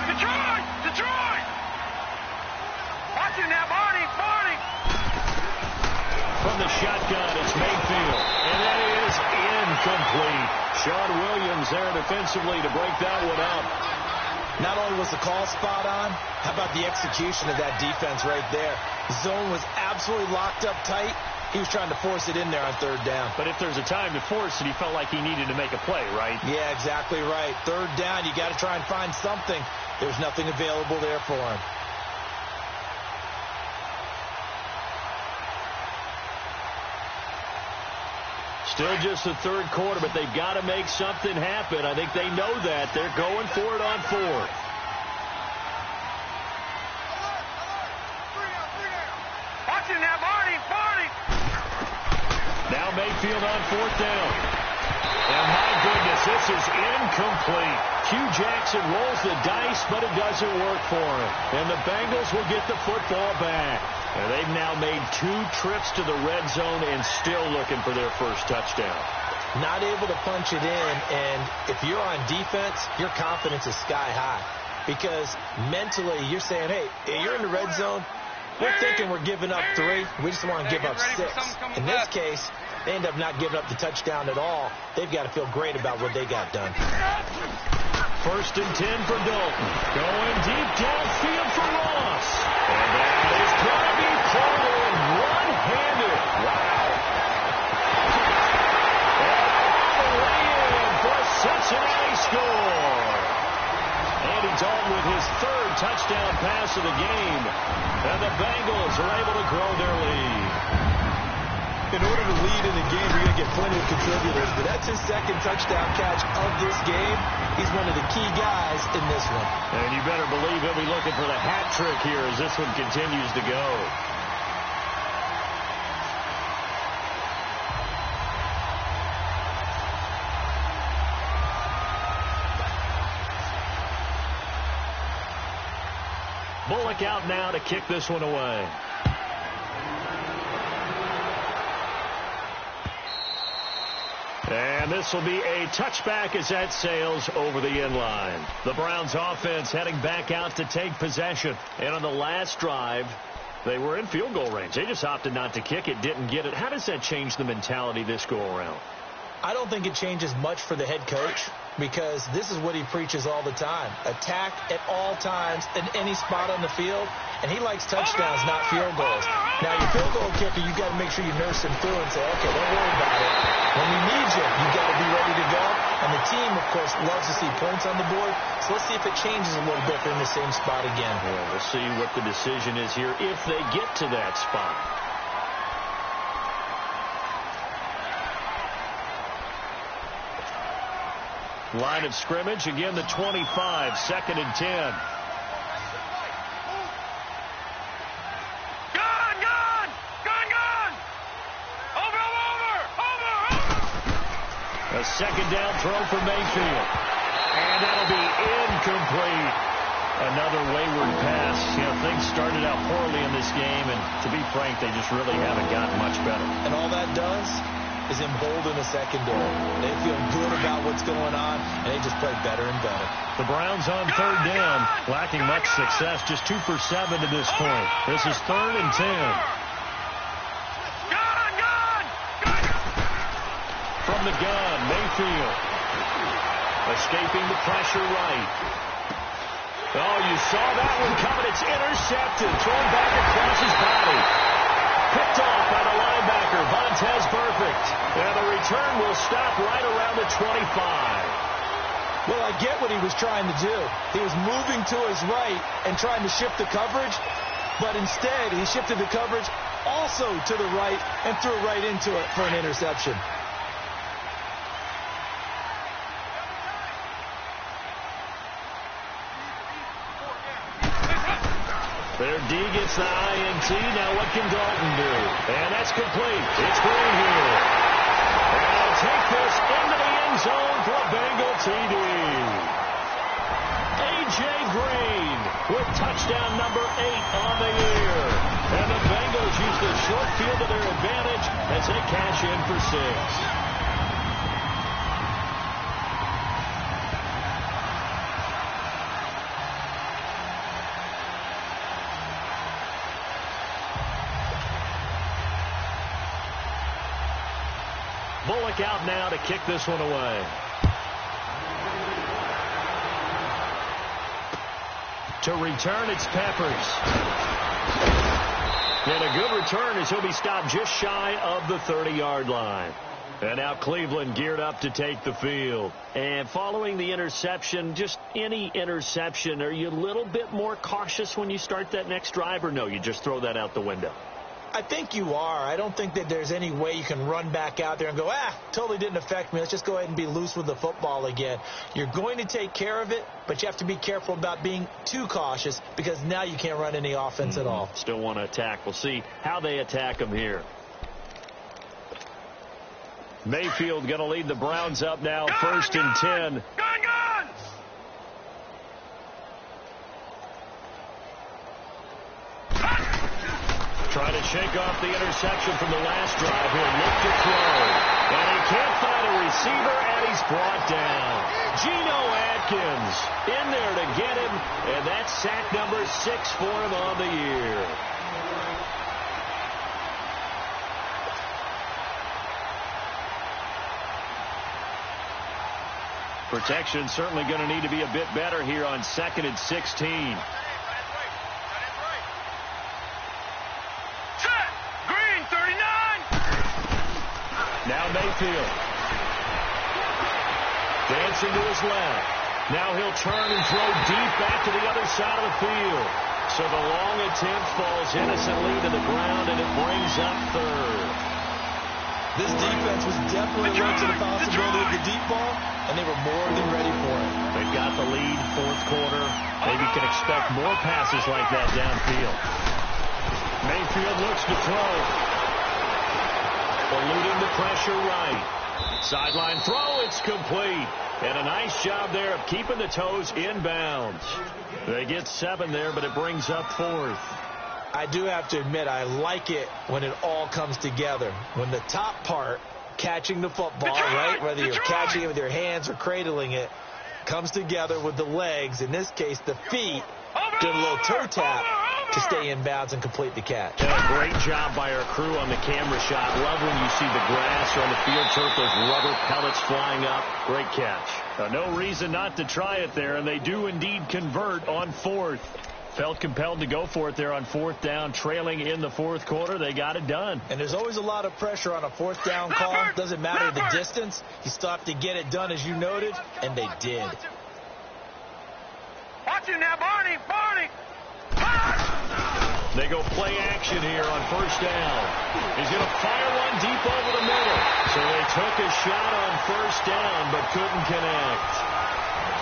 Detroit! Watch him now, Barney! From the shotgun, it's Mayfield. And that is incomplete. Sean Williams there defensively to break that one up. Not only was the call spot on, how about the execution of that defense right there? Zone was absolutely locked up tight. He was trying to force it in there on 3rd down. But if there's a time to force it, he felt like he needed to make a play, right? Yeah, exactly right. 3rd down, you got to try and find something. There's nothing available there for him. Still just the 3rd quarter, but they've got to make something happen. I think they know that. They're going for it on 4th. Watch him now, Barney! Now Mayfield on 4th down. And my goodness, this is incomplete. Hugh Jackson rolls the dice, but it doesn't work for him. And the Bengals will get the football back. And they've now made 2 trips to the red zone and still looking for their first touchdown. Not able to punch it in, and if you're on defense, your confidence is sky high. Because mentally, you're saying, hey, you're in the red zone. We're thinking we're giving up 3. We just want to give up 6. In this case, they end up not giving up the touchdown at all. They've got to feel great about what they got done. 1st and 10 for Dalton. Going deep downfield for Ross. And that is going to be pulled in one-handed. Wow. And all the way in for a Cincinnati score. Andy Dalton with his 3rd touchdown pass of the game. And the Bengals are able to grow their lead. In order to lead in the game, you're going to get plenty of contributors, but that's his 2nd touchdown catch of this game. He's one of the key guys in this one. And you better believe he'll be looking for the hat trick here as this one continues to go. Bullock out now to kick this one away. And this will be a touchback as that sails over the end line. The Browns offense heading back out to take possession. And on the last drive, they were in field goal range. They just opted not to kick it, didn't get it. How does that change the mentality this go around? I don't think it changes much for the head coach because this is what he preaches all the time. Attack at all times in any spot on the field, and he likes touchdowns, not field goals. Now, your field goal kicker, you got to make sure you nurse him through and say, okay, don't worry about it. When we need you, you got to be ready to go. And the team, of course, loves to see points on the board. So let's see if it changes a little bit. They're in the same spot again. Yeah, we'll see what the decision is here if they get to that spot. Line of scrimmage, again the 25, 2nd and 10. A 2nd down throw for Mayfield. And that'll be incomplete. Another wayward pass. You know, things started out poorly in this game, and to be frank, they just really haven't gotten much better. And all that does is embolden the secondary. They feel good about what's going on, and they just play better and better. The Browns on 3rd down, lacking much success, just 2 for 7 to this point. This is 3rd and 10. from the gun. Mayfield escaping the pressure right. Oh, you saw that one coming. It's intercepted. Thrown back across his body. Picked off by the linebacker, Vontaze Burfict. And the return will stop right around the 25. Well, I get what he was trying to do. He was moving to his right and trying to shift the coverage, but instead he shifted the coverage also to the right and threw right into it for an interception. Their D gets the INT. Now what can Dalton do? And that's complete. It's Green here. And they'll take this into the end zone for a Bengal TD. A.J. Green with touchdown number 8 on the year. And the Bengals use the short field to their advantage as they cash in for 6. Bullock out now to kick this one away. To return, it's Peppers. And a good return as he'll be stopped just shy of the 30-yard line. And now Cleveland geared up to take the field. And following the interception, just any interception, are you a little bit more cautious when you start that next drive, or no, you just throw that out the window? I think you are. I don't think that there's any way you can run back out there and go, totally didn't affect me. Let's just go ahead and be loose with the football again. You're going to take care of it, but you have to be careful about being too cautious because now you can't run any offense at all. Still want to attack. We'll see how they attack them here. Mayfield going to lead the Browns up now, first and 10. Trying to shake off the interception from the last drive. He'll look to throw. And he can't find a receiver, and he's brought down. Geno Atkins in there to get him, and that's sack number 6 for him on the year. Protection certainly going to need to be a bit better here on 2nd and 16. Now Mayfield. Dancing to his left. Now he'll turn and throw deep back to the other side of the field. So the long attempt falls innocently to the ground, and it brings up 3rd. This defense was definitely alert to the possibility of the deep ball, and they were more than ready for it. They've got the lead, 4th quarter. Maybe can expect more passes like that downfield. Mayfield looks to throw. Eluding the pressure right. Sideline throw, it's complete. And a nice job there of keeping the toes inbounds. They get 7 there, but it brings up 4th. I do have to admit, I like it when it all comes together. When the top part, catching the football, right, whether you're catching it with your hands or cradling it, comes together with the legs, in this case the feet, get a little toe tap to stay in bounds and complete the catch. And a great job by our crew on the camera shot. Love when you see the grass or on the field turf, those rubber pellets flying up. Great catch. No reason not to try it there, and they do indeed convert on 4th. Felt compelled to go for it there on 4th down, trailing in the 4th quarter. They got it done. And there's always a lot of pressure on a 4th down call. Doesn't matter the distance. You still have to get it done, as you noted, and they did. Watch him now, Barney. They go play action here on 1st down. He's going to fire one deep over the middle. So they took a shot on 1st down, but couldn't connect.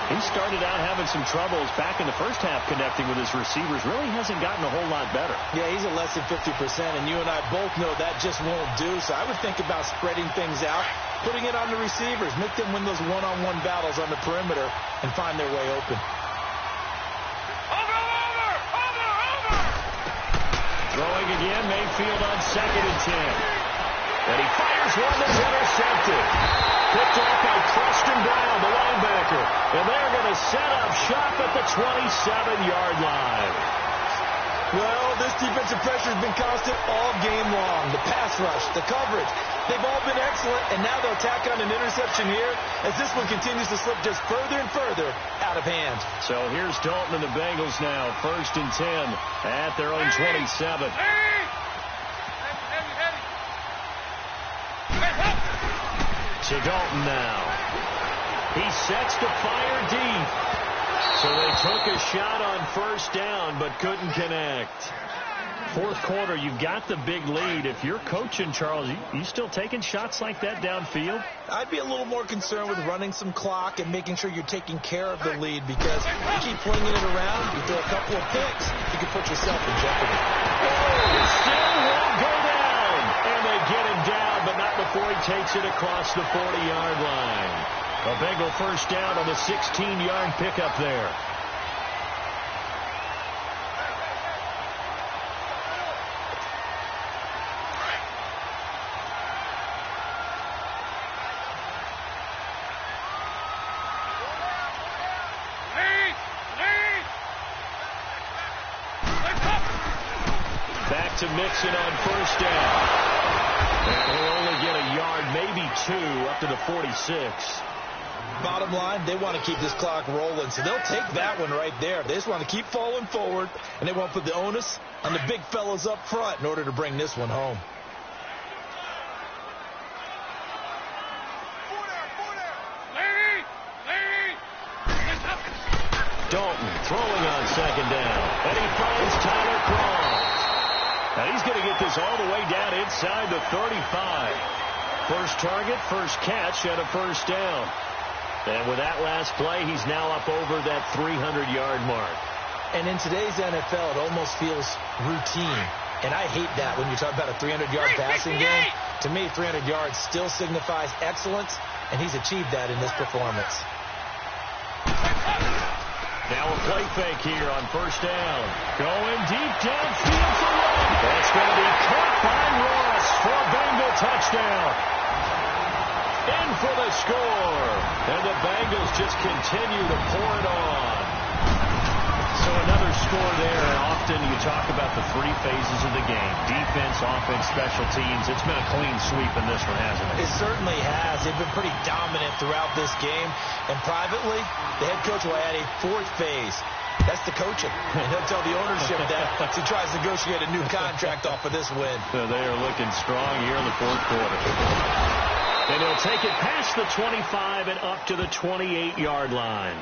He started out having some troubles back in the first half connecting with his receivers. Really hasn't gotten a whole lot better. Yeah, he's at less than 50%, and you and I both know that just won't do. So I would think about spreading things out, putting it on the receivers, make them win those one-on-one battles on the perimeter, and find their way open. Throwing again, Mayfield on 2nd and 10. And he fires one that's intercepted. Picked off by Preston Brown, the linebacker. And they're going to set up shop at the 27-yard line. Well, this defensive pressure has been constant all game long. The pass rush, the coverage, They've all been excellent, and now they'll tack on an interception here as this one continues to slip just further and further out of hand. So here's Dalton and the Bengals now, 1st and 10 at their own 27. To Dalton now. He sets to fire deep. So they took a shot on 1st down, but couldn't connect. 4th quarter, you've got the big lead. If you're coaching, Charles, you still taking shots like that downfield? I'd be a little more concerned with running some clock and making sure you're taking care of the lead, because you keep flinging it around, you throw a couple of picks, you can put yourself in jeopardy. Oh, still won't go down. And they get him down, but not before he takes it across the 40-yard line. A Bengal 1st down on the 16-yard pickup there. Back to Mixon on 1st down. And he'll only get a yard, maybe 2, up to the 46. Bottom line, they want to keep this clock rolling, so they'll take that one right there. They just want to keep falling forward, and they won't put the onus on the big fellas up front in order to bring this one home. Dalton throwing on 2nd down, and he finds Tyler Croft. Now he's going to get this all the way down inside the 35. First target, first catch, and a 1st down. And with that last play, he's now up over that 300-yard mark. And in today's NFL, it almost feels routine. And I hate that when you talk about a 300-yard passing game. To me, 300 yards still signifies excellence, and he's achieved that in this performance. Now a play fake here on 1st down. Going deep downfield for one. That's going to be caught by Ross for a Bengal touchdown. In for the score. And the Bengals just continue to pour it on. So another score there. And often you talk about the 3 phases of the game. Defense, offense, special teams. It's been a clean sweep in this one, hasn't it? It certainly has. They've been pretty dominant throughout this game. And privately, the head coach will add a 4th phase. That's the coaching. And he'll tell the ownership that as he tries to negotiate a new contract off of this win. So they are looking strong here in the 4th quarter. And he'll take it past the 25 and up to the 28-yard line.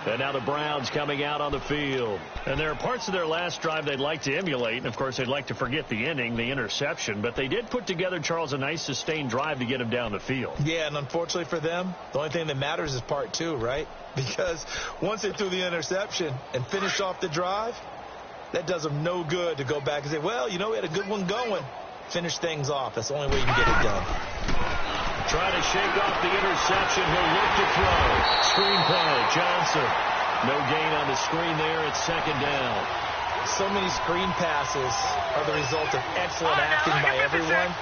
And now the Browns coming out on the field. And there are parts of their last drive they'd like to emulate. And, of course, they'd like to forget the ending, the interception. But they did put together, Charles, a nice sustained drive to get him down the field. Yeah, and unfortunately for them, the only thing that matters is part 2, right? Because once they threw the interception and finished off the drive, that does them no good to go back and say, well, you know, we had a good one going. Finish things off. That's the only way you can get it done. Trying to shake off the interception. He'll look to throw. Screen play. Johnson. No gain on the screen there. It's 2nd down. So many screen passes are the result of excellent acting by everyone.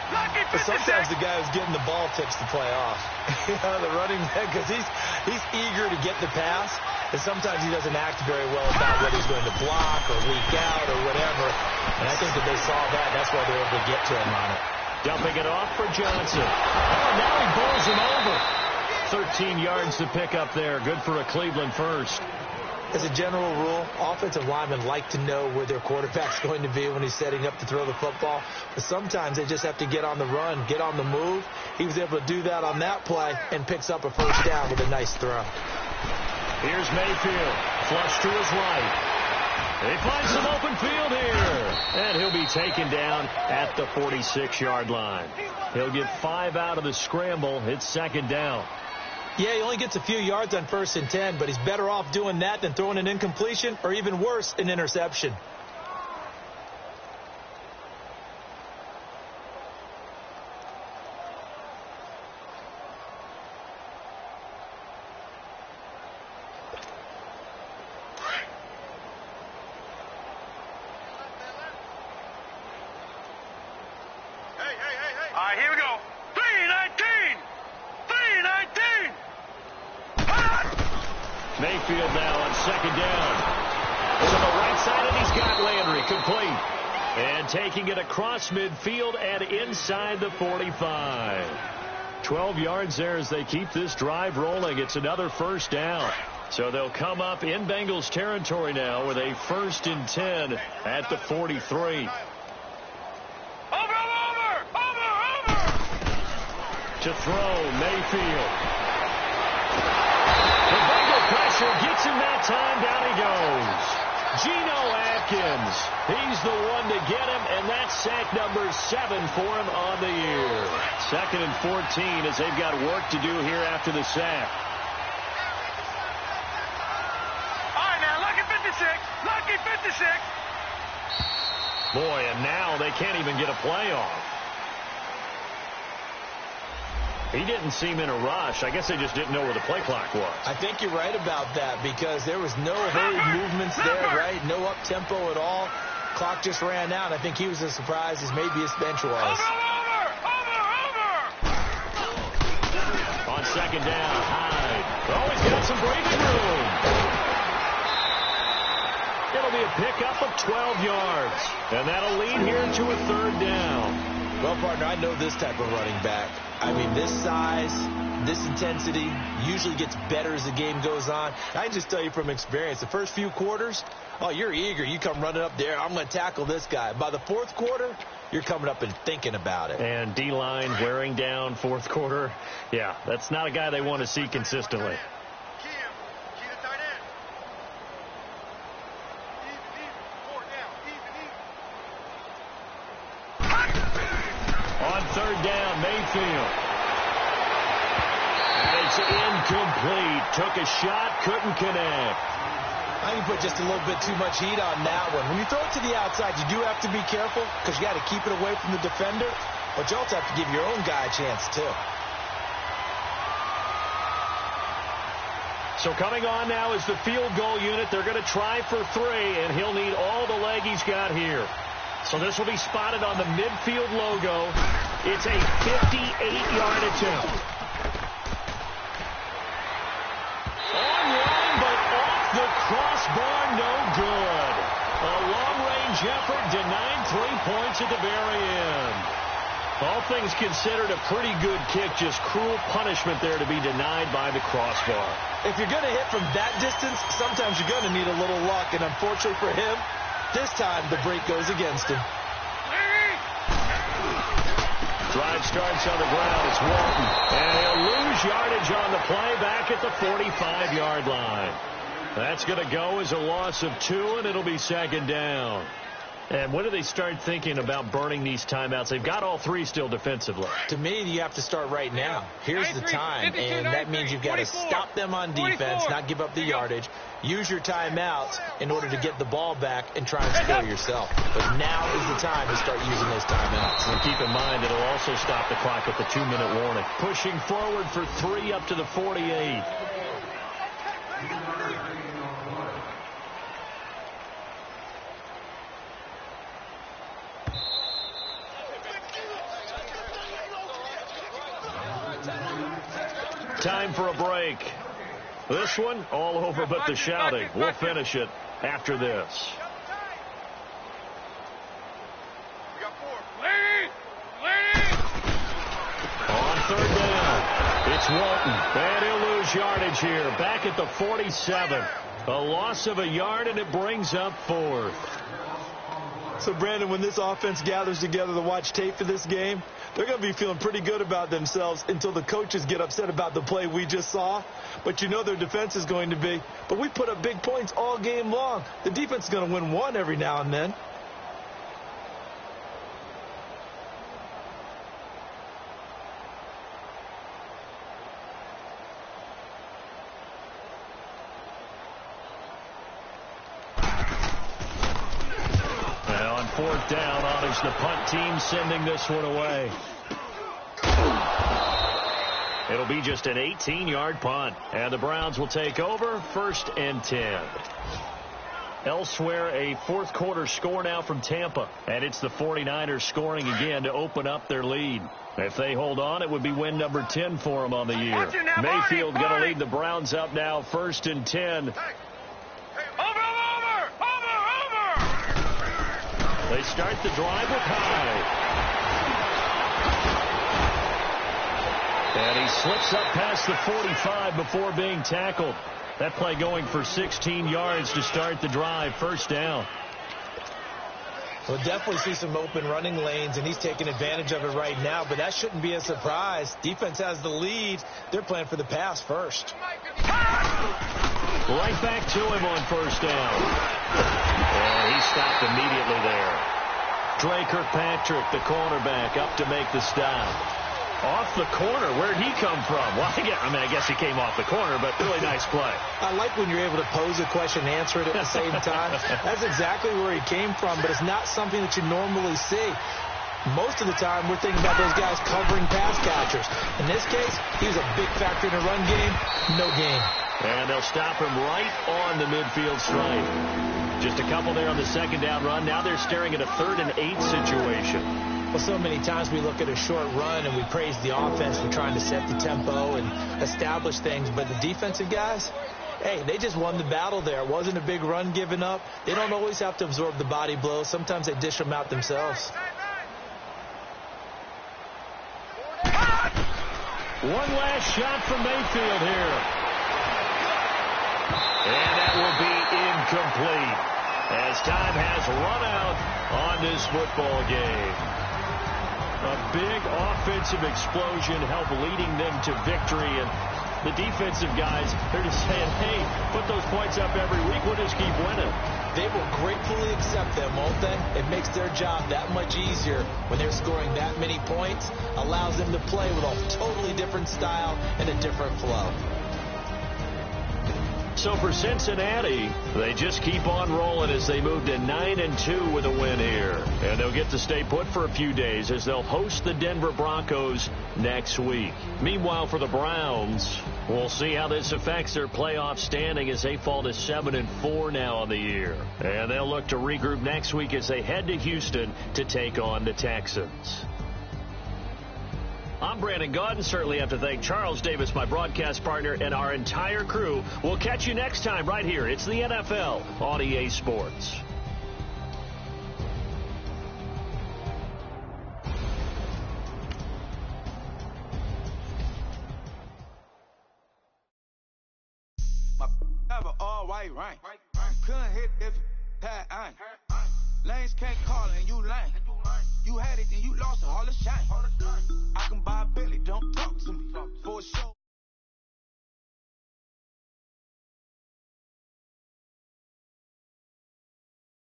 But sometimes the guy who's getting the ball tips the play off. The running back, because he's eager to get the pass. And sometimes he doesn't act very well about whether he's going to block or leak out or whatever. And I think that they saw that. That's why they were able to get to him on it. Dumping it off for Johnson. Oh, now he bowls him over. 13 yards to pick up there. Good for a Cleveland first. As a general rule, offensive linemen like to know where their quarterback's going to be when he's setting up to throw the football. But sometimes they just have to get on the run, get on the move. He was able to do that on that play and picks up a 1st down with a nice throw. Here's Mayfield. Flush to his right. He finds some open field here. And he'll be taken down at the 46-yard line. He'll get 5 out of the scramble. It's 2nd down. Yeah, he only gets a few yards on 1st and 10, but he's better off doing that than throwing an incompletion or even worse, an interception. All right, here we go. 319! 319! Mayfield now on 2nd down. To the right side, and he's got Landry complete. And taking it across midfield and inside the 45. 12 yards there as they keep this drive rolling. It's another first down. So they'll come up in Bengals territory now with a 1st and 10 at the 43. To throw, Mayfield. The Bengal pressure gets him that time. Down he goes. Geno Atkins. He's the one to get him, and that's sack number 7 for him on the year. 2nd and 14 as they've got work to do here after the sack. All right, now, lucky 56. Lucky 56. Boy, and now they can't even get a play off. He didn't seem in a rush. I guess they just didn't know where the play clock was. I think you're right about that because there was no hurried movements there, right? No up-tempo at all. Clock just ran out. I think he was as surprised as maybe his bench was. On 2nd down, Hyde. Oh, he's got some breathing room. It'll be a pickup of 12 yards. And that'll lead here to a 3rd down. Well, partner, I know this type of running back. I mean, this size, this intensity usually gets better as the game goes on. I can just tell you from experience, the first few quarters, oh, you're eager. You come running up there. I'm going to tackle this guy. By the 4th quarter, you're coming up and thinking about it. And D-line wearing down 4th quarter. Yeah, that's not a guy they want to see consistently. On 3rd down, Mayfield. And it's incomplete. Took a shot, couldn't connect. I can put just a little bit too much heat on that one. When you throw it to the outside, you do have to be careful because you got to keep it away from the defender, but you also have to give your own guy a chance too. So coming on now is the field goal unit. They're going to try for 3, and he'll need all the leg he's got here. So this will be spotted on the midfield logo. It's a 58-yard attempt. On-line, but off the crossbar, no good. A long-range effort denied 3 points at the very end. All things considered, a pretty good kick, just cruel punishment there to be denied by the crossbar. If you're going to hit from that distance, sometimes you're going to need a little luck, and unfortunately for him, this time, the break goes against him. Drive starts on the ground. It's Walton. And he'll lose yardage on the play back at the 45-yard line. That's going to go as a loss of 2, and it'll be 2nd down. And when do they start thinking about burning these timeouts? They've got all 3 still defensively. To me, you have to start right now. Here's the time, and that means you've got to stop them on defense, not give up the yardage. Use your timeouts in order to get the ball back and try and score yourself. But now is the time to start using those timeouts. And keep in mind, it'll also stop the clock with the 2-minute warning. Pushing forward for 3 up to the 48. Time for a break. This one, all over but the shouting. We'll finish it after this. On 3rd down, it's Walton. And he'll lose yardage here. Back at the 47. A loss of a yard, and it brings up 4th. So, Brandon, when this offense gathers together to watch tape for this game, they're going to be feeling pretty good about themselves until the coaches get upset about the play we just saw. But you know their defense is going to be. But we put up big points all game long. The defense is going to win one every now and then. Now on 4th down, honors the punt team sending this one away. It'll be just an 18-yard punt. And the Browns will take over 1st and 10. Elsewhere, a 4th quarter score now from Tampa. And it's the 49ers scoring again to open up their lead. If they hold on, it would be win number 10 for them on the year. Mayfield going to lead the Browns up now 1st and 10. They start the drive with Hyde. And he slips up past the 45 before being tackled. That play going for 16 yards to start the drive. First down. We'll definitely see some open running lanes, and he's taking advantage of it right now, but that shouldn't be a surprise. Defense has the lead. They're playing for the pass first. Right back to him on first down. And he stopped immediately there. Dre Kirkpatrick, the cornerback, up to make the stop. Off the corner. Where'd he come from? Well, I guess he came off the corner, but really nice play. I like when you're able to pose a question and answer it at the same time. That's exactly where he came from, but it's not something that you normally see. Most of the time, we're thinking about those guys covering pass catchers. In this case, he was a big factor in the run game. No gain. And they'll stop him right on the midfield stripe. Just a couple there on the second down run. Now they're staring at a 3rd and 8 situation. Well, so many times we look at a short run and we praise the offense for trying to set the tempo and establish things. But the defensive guys, hey, they just won the battle there. It wasn't a big run given up. They don't always have to absorb the body blows. Sometimes they dish them out themselves. One last shot from Mayfield here. And that will be incomplete as time has run out on this football game. A big offensive explosion helped leading them to victory. And the defensive guys, they're just saying, hey, put those points up every week. We'll just keep winning. They will gratefully accept them, won't they? It makes their job that much easier when they're scoring that many points. Allows them to play with a totally different style and a different flow. So for Cincinnati, they just keep on rolling as they move to 9-2 with a win here. And they'll get to stay put for a few days as they'll host the Denver Broncos next week. Meanwhile, for the Browns, we'll see how this affects their playoff standing as they fall to 7-4 now on the year. And they'll look to regroup next week as they head to Houston to take on the Texans. I'm Brandon Gaudin. Certainly have to thank Charles Davis, my broadcast partner, and our entire crew. We'll catch you next time right here. It's the NFL on EA Sports. My have an all-white rank. Couldn't hit if had ain't. Lanes can't call and you lame. You had it, then you lost it, all the shame. I can buy a Billy.